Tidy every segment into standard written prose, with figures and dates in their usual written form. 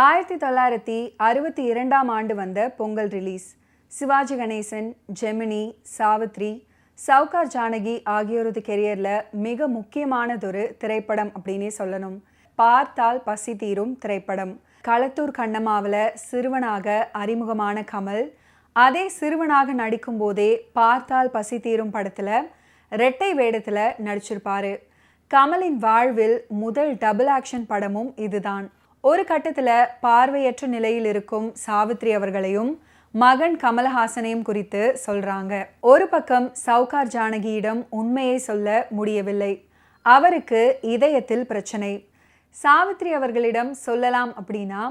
1962ஆம் ஆண்டு வந்த பொங்கல் ரிலீஸ். சிவாஜி கணேசன், ஜெமினி, சாவித்ரி, சவுகார் ஜானகி ஆகியோரது கெரியரில் மிக முக்கியமானதொரு திரைப்படம் அப்படின்னே சொல்லணும். பார்த்தால் பசி தீரும் திரைப்படம். களத்தூர் கண்ணம்மாவில் சிறுவனாக அறிமுகமான கமல், அதே சிறுவனாக நடிக்கும் போதே பார்த்தால் பசி தீரும் படத்தில் ரெட்டை வேடத்தில் நடிச்சிருப்பாரு. கமலின் வாழ்வில் முதல் டபுள் ஆக்ஷன் படமும் இதுதான். ஒரு கட்டத்தில் பார்வையற்ற நிலையில் இருக்கும் சாவித்ரி அவர்களையும் மகன் கமலஹாசனையும் குறித்து சொல்றாங்க. ஒரு பக்கம் சவுகார் ஜானகியிடம் உண்மையை சொல்ல முடியவில்லை. அவருக்கு இதயத்தில் பிரச்சனை. சாவித்ரி அவர்களிடம் சொல்லலாம் அப்படின்னா,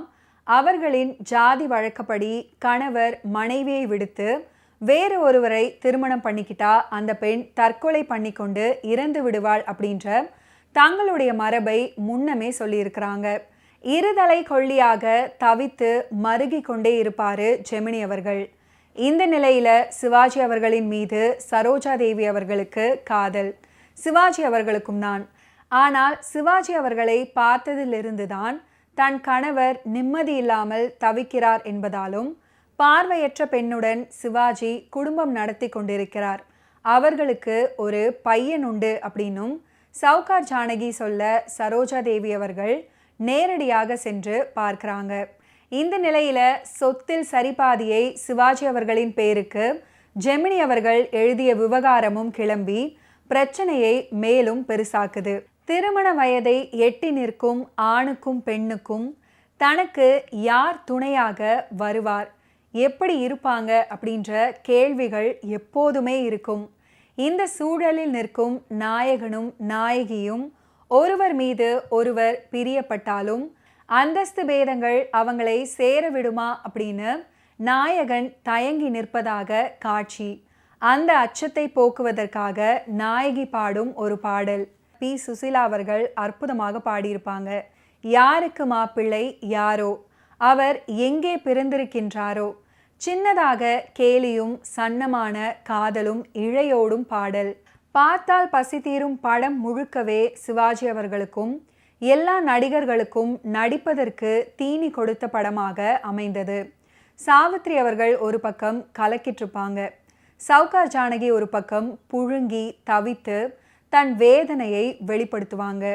அவர்களின் ஜாதி வழக்கப்படி கணவர் மனைவியை விடுத்து வேறு ஒருவரை திருமணம் பண்ணிக்கிட்டா அந்த பெண் தற்கொலை பண்ணிக்கொண்டு இறந்து விடுவாள் அப்படின்ற தங்களுடைய மரபை முன்னமே சொல்லியிருக்கிறாங்க. இருதலை கொள்ளியாக தவித்து மருகி கொண்டே இருப்பாரு ஜெமினி அவர்கள். இந்த நிலையில சிவாஜி அவர்களின் மீது சரோஜா தேவி அவர்களுக்கு காதல், சிவாஜி அவர்களுக்கும் தான். ஆனால் சிவாஜி அவர்களை பார்த்ததிலிருந்து தான் தன் கணவர் நிம்மதி இல்லாமல் தவிக்கிறார் என்பதாலும், பார்வையற்ற பெண்ணுடன் சிவாஜி குடும்பம் நடத்தி கொண்டிருக்கிறார், அவர்களுக்கு ஒரு பையன் உண்டு அப்படின்னும் சவுகார் ஜானகி சொல்ல சரோஜா தேவி அவர்கள் நேரடியாக சென்று பார்க்கிறாங்க. இந்த நிலையில சொத்தில் சரிபாதியை சிவாஜி அவர்களின் பேருக்கு ஜெமினி அவர்கள் எழுதிய விவகாரமும் கிளம்பி பிரச்சனையை மேலும் பெருசாக்குது. திருமண வயதை எட்டி நிற்கும் ஆணுக்கும் பெண்ணுக்கும் தனக்கு யார் துணையாக வருவார், எப்படி இருப்பாங்க அப்படின்ற கேள்விகள் எப்போதுமே இருக்கும். இந்த சூழலில் நிற்கும் நாயகனும் நாயகியும் ஒருவர் மீது ஒருவர் பிரியப்பட்டாலும் அந்தஸ்து பேதங்கள் அவங்களை சேர விடுமா அப்படின்னு நாயகன் தயங்கி நிற்பதாக காட்சி. அந்த அச்சத்தை போக்குவதற்காக நாயகி பாடும் ஒரு பாடல் பி. சுசீலா அவர்கள் அற்புதமாக பாடியிருப்பாங்க. யாருக்கு மாப்பிள்ளை யாரோ, அவர் எங்கே பிறந்திருக்கின்றாரோ, சின்னதாக கேலியும் சன்னமான காதலும் இழையோடும் பாடல். பார்த்தால் பசி தீரும் படம் முழுக்கவே சிவாஜி அவர்களுக்கும் எல்லா நடிகர்களுக்கும் நடிப்பதற்கு தீனி கொடுத்த படமாக அமைந்தது. சாவித்ரி அவர்கள் ஒரு பக்கம் கலக்கிட்டிருப்பாங்க, சவுகார் ஜானகி ஒரு பக்கம் புழுங்கி தவித்து தன் வேதனையை வெளிப்படுத்துவாங்க.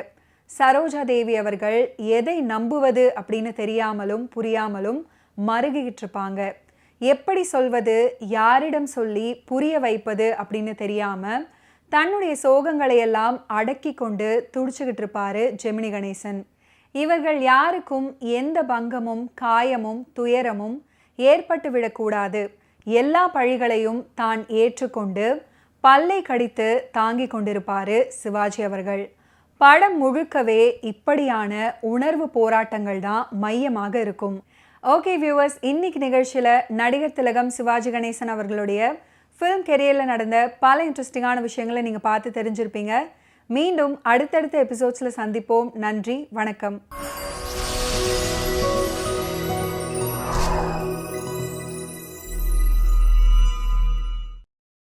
சரோஜா தேவி அவர்கள் எதை நம்புவது அப்படின்னு தெரியாமலும் புரியாமலும் மருகிட்டு இருப்பாங்க. எப்படி சொல்வது, யாரிடம் சொல்லி புரிய வைப்பது அப்படின்னு தெரியாம தன்னுடைய சோகங்களை எல்லாம் அடக்கி கொண்டு துடிச்சுக்கிட்டு இருப்பாரு ஜெமினி கணேசன். இவர்கள் யாருக்கும் எந்த பங்கமும் காயமும் துயரமும் ஏற்பட்டு விடக்கூடாது, எல்லா பழிகளையும் தான் ஏற்றுக்கொண்டு பல்லை கடித்து தாங்கி கொண்டிருப்பாரு சிவாஜி அவர்கள். படம் முழுக்கவே இப்படியான உணர்வு போராட்டங்கள் தான் மையமாக இருக்கும். ஓகே வியூவர்ஸ், இன்னைக்கு நிகழ்ச்சியில் நடிகர் திலகம் சிவாஜி கணேசன் அவர்களுடைய ஃபிலிம் கெரியரில் நடந்த பல இன்ட்ரெஸ்டிங்கான விஷயங்களை நீங்கள் பார்த்து தெரிஞ்சிருப்பீங்க. மீண்டும் அடுத்தடுத்த எபிசோட்ஸில் சந்திப்போம். நன்றி, வணக்கம்.